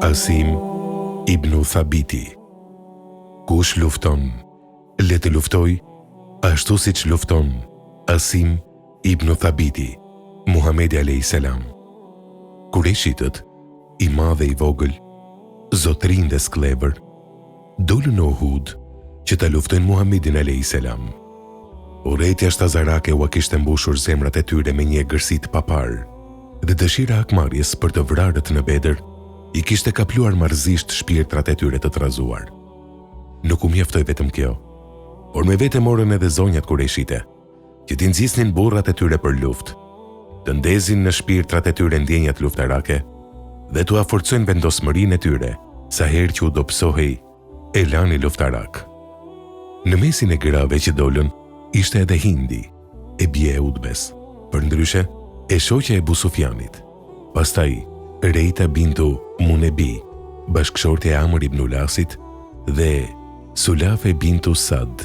Asim ibn Thabiti. Kush lufton, le të luftoj ashtu siç lufton Asim ibn Thabiti, Muhamedi a.s. Kureshitët, i madh dhe i vogël, zotrin dhe sklevër, dolën në Uhud që ta luftojnë Muhamedin a.s. Urrejtja shtazarake u kishte mbushur zemrat e tyre me një egërsi të papar, dhe dëshira hakmarrjes për të vrarët në Bedër i kishte kapluar marrëzisht shpirtrat e tyre të trazuar. Nuk u mjaftoi vetëm kjo, por me vete morën edhe zonjat kureshite, që t'i nxisnin burrat e tyre për luftë, të ndezin në shpirtrat e tyre ndjenjat luftarake dhe t'u forcojnë vendosmërinë e tyre sa herë që u dobësohej elani luftarak. Në mesin e grave që dolën ishte edhe Hindi, e bie e Utbes, përndryshe e shoqja e Abu Sufjanit, pastaj Rejta bintu Munebi, bashkëshortja e Amr ibn Ulasit, dhe Sulafe bintu Sad,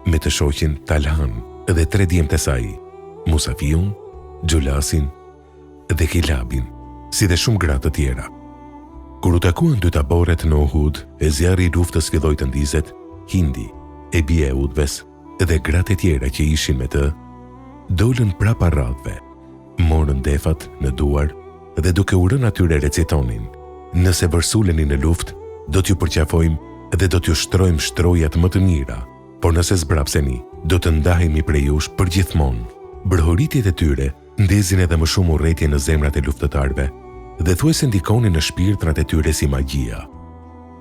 me të shoqin Talhan dhe 3 djemtë e saj, Musafiun, Gjulasin dhe Kilabin, si dhe shumë gratë të tjera. Kur u takuan dy taboret në Uhud, e zjarri i luftës filloi të ndizet, Hindi, e bie e Utbes dhe gratë e tjera që ishin me të, dolën prapa radhve, morën defat në duar dhe duke u rënë atyre recitonin: nëse vërsuleni në luftë, do t'ju përqafojmë dhe do t'ju shtrojmë shtrojat më të mira, por nëse zbrapseni, do të ndahemi prej jush përgjithmonë. Brëhoritjet e tyre ndezin edhe më shumë urrëtie në zemrat e luftëtarëve dhe thuajse ndikonin në shpirtrat e tyre si magjia.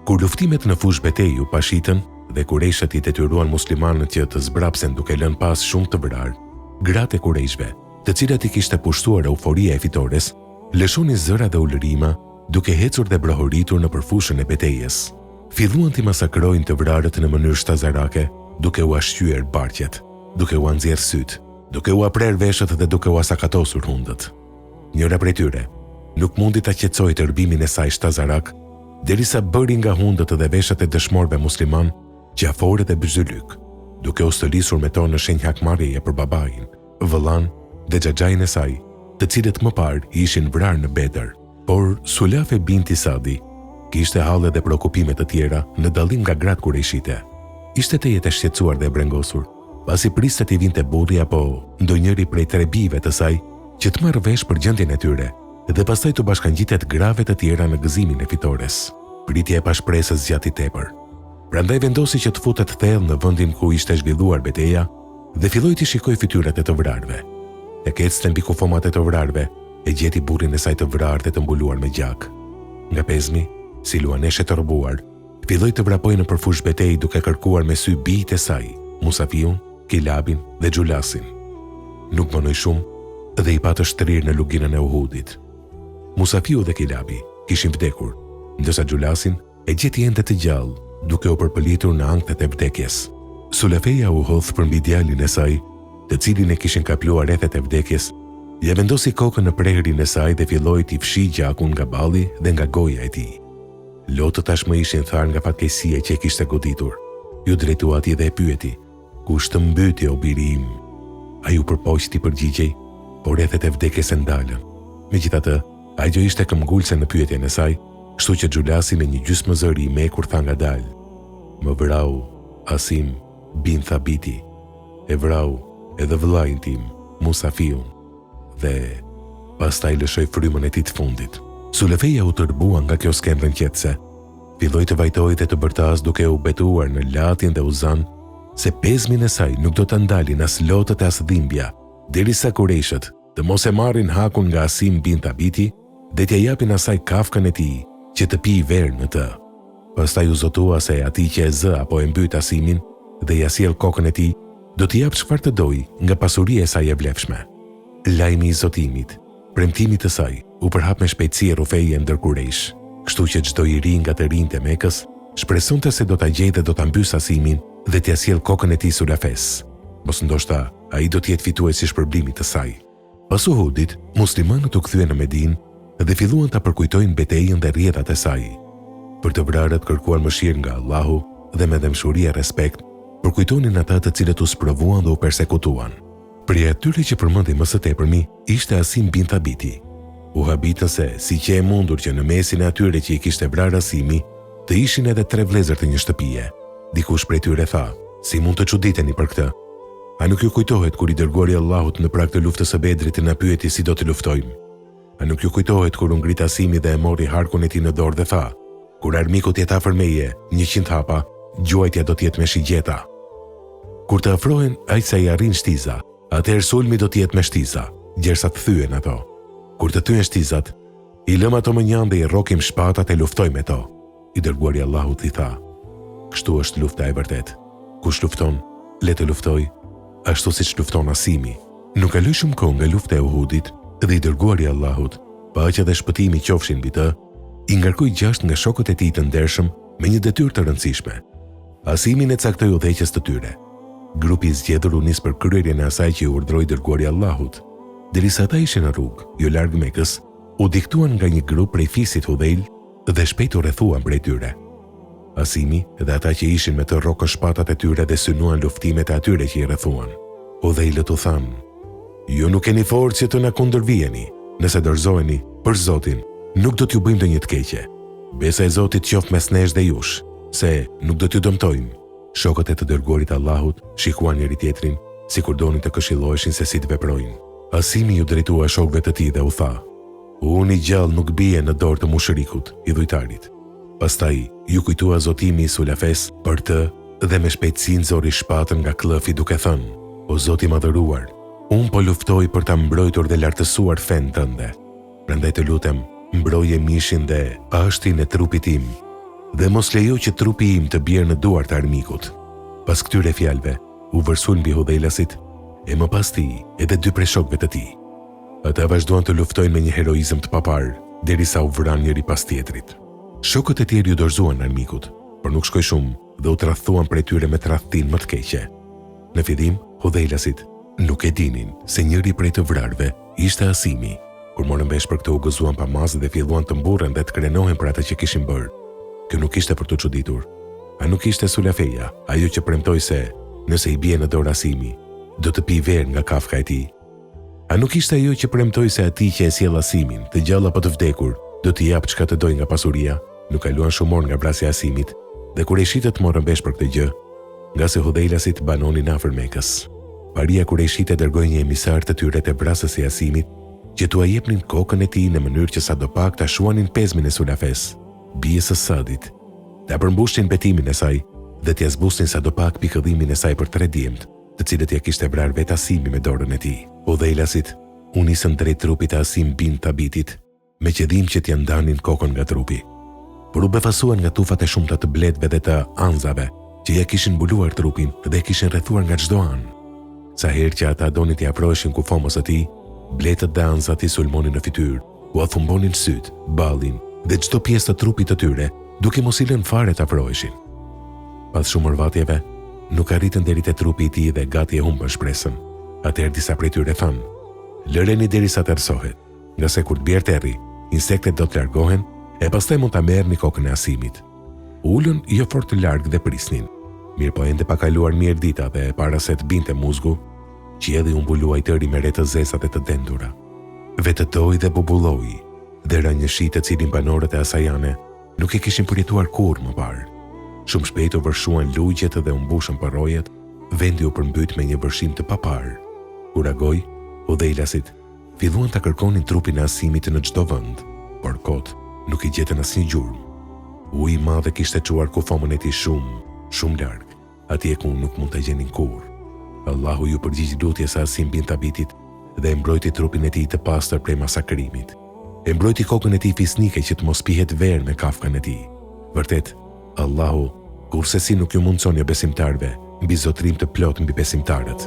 Kur luftimet në fushë betejë u pashitën dhe kureshët i detyruan muslimanët që të zbrapsen duke lënë pas shumë të vrarë, gratë e kureshëve, të cilat i kishte pushtuar euforia e fitores, lëshonin zëra dhe ulërima duke hecur dhe brohoritur në përfushën e betejës. Filluan t'i masakrojnë të vrarët në mënyrë shtazarake, duke u ashqyer barqet, duke u nxjerrë syt, duke u prer veshët dhe duke u sakatosur hundët. Njëra prej tyre nuk mundi ta qetësoj tërbimin e saj shtazarak, derisa bëri nga hundët dhe veshët e dëshmorëve musliman qafore dhe byzylyk, duke u stëlisur me to në shenjë hakmarrjeje për babain, vëllan dhe xhaxhain e saj, të cilët më parë ishin vrarë në Bedër. Por Sulafe binti Sadi kishte halle dhe prekupime të tjera në dallim nga gratë kureshite. Ishte të jetë shqetësuar dhe brengosur, pasi priste t'i vinte burri apo ndonjëri prej trebive të saj që të marrë vesh për gjendjen e tyre dhe pastaj të bashkangjitet grave të tjera në gëzimin e fitores. Pritja e pashpresës zgjati tepër. Prandaj vendosi që të futet thellë në vendin ku ishte zhvilluar betejë dhe filloi të shikojë fytyrat e të vrarëve. E kecte mbi kufomat e të vrarëve, e gjeti burrin e saj të vrarë dhe të mbuluar me gjak. Nga pezmi, si luaneshe të rrobuar, filloi të vrapojë në përfushë betejë duke kërkuar me sy bijtë e saj, Musafiun, Kilabin dhe Gjulasin. Nuk vonoi shumë dhe i pa të shtrirë në luginën e Uhudit. Musafiu dhe Kilabi kishin vdekur, ndërsa Gjulasin e gjeti ende të gjallë, duke u përpëlitur në anktet e vdekjes. Sulafeja u hodh përmbi djalin e saj, të cilin e kishin kapluar rrethet e vdekjes, ja vendosi kokën në prehrin e saj dhe filloi t'i fshi gjakun nga balli dhe nga goja e tij. Lotët tashmë ishin tharë nga fatkeqësia që e kishte goditur. Ju drejtua atij dhe e pyeti: "Kush të mbyti, o biri im?" Ai u përpoqi përgjigjej, por rrethet e vdekjes e ndalën. Megjithatë, ajo ishte këmbgulse në pyetjen e saj, kështu që Gjulasi me një gjysmë zëri i mekur tha ngadalë: "Më vrau Asim bin Thabiti, e vrau edhe vëllain tim, Musafiun." Dhe pastaj lëshoi frymën e tij të fundit. Sulafeja u tërbua nga kjo skendë qetëse. Filloi të vajtoi dhe të bërtas duke u betuar në Latin dhe Uzan se pezmin e saj nuk do të ndalin as lotët as dhimbja, derisa kureshët të mos e marrin hakun nga Asim bin Thabiti dhe t'ia japin asaj kafkën e tij që të pijë verë në të. Pastaj u zotua se atij që e zë apo e mbyt Asimin dhe ja sjell kokën e tij, do t'i jap çfarë të dojë nga pasuria e saj e vlefshme. Lajmi i zotimit, premtimit të saj, u përhap me shpejtësi rrufeje ndër kurejsh, kështu që çdo i ri nga të rinjtë e Mekës shpresonte se do ta gjejë dhe do ta mbys Asimin dhe t'ia sjell kokën e tij Sulafes. Mos ndoshta ai do të jetë fituesi i shpërblimit të saj. Pas Uhudit, muslimanët u kthyen në Medinë dhe filluan ta përkujtojnë betejën dhe rrjedhat e saj. Për të vrarët kërkuan mëshirë nga Allahu dhe me dëmshuri e respekt përkujtonin ata të cilët u sprovuan dhe u persekutuan. Prej atyre që përmendi më së tepërmi ishte Asim bin Thabiti. U habitën se, si që e mundur që në mesin e atyre që i kishte vrarë Asimi, të ishin edhe 3 vlezër të një shtëpie. Dikush prej tyre tha, si mund të çuditeni për këtë? A nuk ju kujtohet kur i dërguari Allahut në prag të luftës së Bedrit të na pyeti si do të luftojmë? A nuk ju kujtohet kur u ngrit Asimi dhe e mori harkun e tij në dorë dhe tha, kur armiku të jetë afër meje, 100 hapa, gjuajtja do të jetë me shigjeta. Kur të afrohen aq sa i arrin shtiza, atëherë sulmi do të jetë me shtiza, gjersa të thyen ato. Kur të thyen shtizat, i lëm ato më njanë dhe i rrokim shpatat e luftojmë me to. I dërguari Allahut i tha, kështu është lufta e vërtet. Kush lufton, le të luftoj, ashtu siç lufton Asimi. Nuk kaloi shumë kohë nga lufta e Uhudit dhe i dërguari Allahut, paqja dhe shpëtimi qofshin mbi të, i ngarkoi 6 nga shokët e tij të ndershëm me një detyrë të rëndësishme. Asimin e caktoi udhëheqjes të tyre. Grupi i zgjedhur u nis për kryerjen e asaj që i urdhroi dërguari Allahut. Derisa ata ishin në rrugë, jo larg Mekës, u diktuan nga një grup prej fisit Hudhejl dhe shpejt u rrethuan prej tyre. Asimi dhe ata që ishin me të rrokën shpatat e tyre dhe synuan luftimet e atyre që i rrethuan. Hudhejlët u thanë, ju nuk keni forcë që të na kundërvijeni, nëse dorëzoheni për Zotin, nuk do t'ju bëjmë ndonjë të keqe. Besa e Zotit qoftë mes nesh dhe jush, se nuk do t'ju dëmtojmë. Shokët e të dërguarit Allahut shikuan njëri tjetrin, sikur donin të këshilloheshin se si të veprojnë. Asimi ju drejtua shokëve të tij dhe u tha, unë i gjallë nuk bie në dorë të mushërikut, i dhujtarit. Pastaj ju kujtua zotimi i Sulafes për të dhe me shpejtësi nxori shpatën nga klëfi duke thënë, o Zoti i madhëruar, unë po luftoj për ta mbrojtur dhe lartësuar fen tënde. Prandaj të lutem, mbroje mishin dhe ashtin e trupit tim, dhe mos lejo që trupi im të bjerë në duart të armikut. Pas këtyre fjalëve, u vërsul mbi Hudhejlasit, e më pas ti edhe 2 prej shokëve të tij. Ata vazhduan të luftojnë me një heroizëm të papar, derisa u vranë njëri pas tjetrit. Shokët e tjerë ju dorëzuan armikut, por nuk shkoi shumë dhe u tradhtuan prej tyre me tradhtin më të keqe. Në fillim, Hudhejlasit nuk e dinin se njëri prej të vrarve ishte Asimi. Kur morën vesh për këtë u gëzuan pa mazë dhe filluan të mburren dhe të krenohen për atë që kishin bërë. Kjo nuk ishte për të çuditur. A nuk ishte Sulafeja, ajo që premtoi se nëse i bie në dorë Asimi, do të pi verë nga kafka e tij? A nuk ishte ajo që premtoi se atij që e sjell Asimin, të gjallë apo të vdekur, do t'i jap çka të dojë nga pasuria? Nuk kaluan shumë orë nga vrasja e Asimit, dhe Kurejshitët morën vesh për këtë gjë, nga se Hudhejlasit banonin afër Mekës. Paria Kurejshite dërgoi një emisar të tyre te vrasësi i Asimit, që t'ua jepnin kokën e tij në mënyrë që sadopak ta shuanin pezmin e Sulafes, bijës së Sadit, ta përmbushnin betimin e saj dhe t'ia zbusnin sadopak pikëdhimin e saj për 3 djemt, të cilët ja kishte vrarë vetë Asimi me dorën e tij. Hudhejlasit u nisën drejt trupit të Asim bin Tabitit, me qëllim që t'ia ndanin kokën nga trupi. Por u befasuan nga tufat e shumta të bletëve dhe të anzave, që ja kishin mbuluar trupin dhe e kishin rrethuar nga çdo anë. Sa herë që ata donin t'i afroheshin kufomës së tij, bletët dhe anzat i sulmonin në fytyrë, u athumbonin syt, ballin dhe çdo pjesë të trupit të tyre, duke mos i lënë fare të afroheshin. Pas shumë orvatjeve, nuk arritën deri te trupi i tij dhe gati e humbën shpresën. Atëherë disa prej tyre thanë, lëreni derisa të errësohet, nga se kur të bjerë terri, insektet do të largohen e pastaj mund ta merrni kokën e Asimit. Ulën jo fort të larg dhe prisnin. Mirë po ende pa kaluar mirë dita dhe para se të binte muzgu, qielli u mbuluaj tëri me re të zeza dhe të dendura. Vetëtoi dhe bubulloi, dhe ra një shi të cilin banorët e asajane nuk e kishin përjetuar kurrë më parë. Shumë shpejt u vërshuan lugjet dhe u mbushën përrojet, vendi u përmbyt me një vërshim të papar. Kur agoi, Hudhejlasit filluan ta kërkonin trupin e Asimit në çdo vend, por kot nuk i gjetën asnjë gjurmë. Uji i madh kishte çuar kufomën e tij shumë larg, atje ku nuk mund ta gjenin kurrë. Allahu ju përgjigj lutjes së Asim bin Tabitit dhe e mbrojti trupin e tij të pastër prej masakrimit. E mbrojti kokën e tij fisnike që të mos pihet verë me kafkën e tij. Vërtet, Allahu kurse si nuk ju mundson jo besimtarve mbi zotërim të plot mbi besimtarët.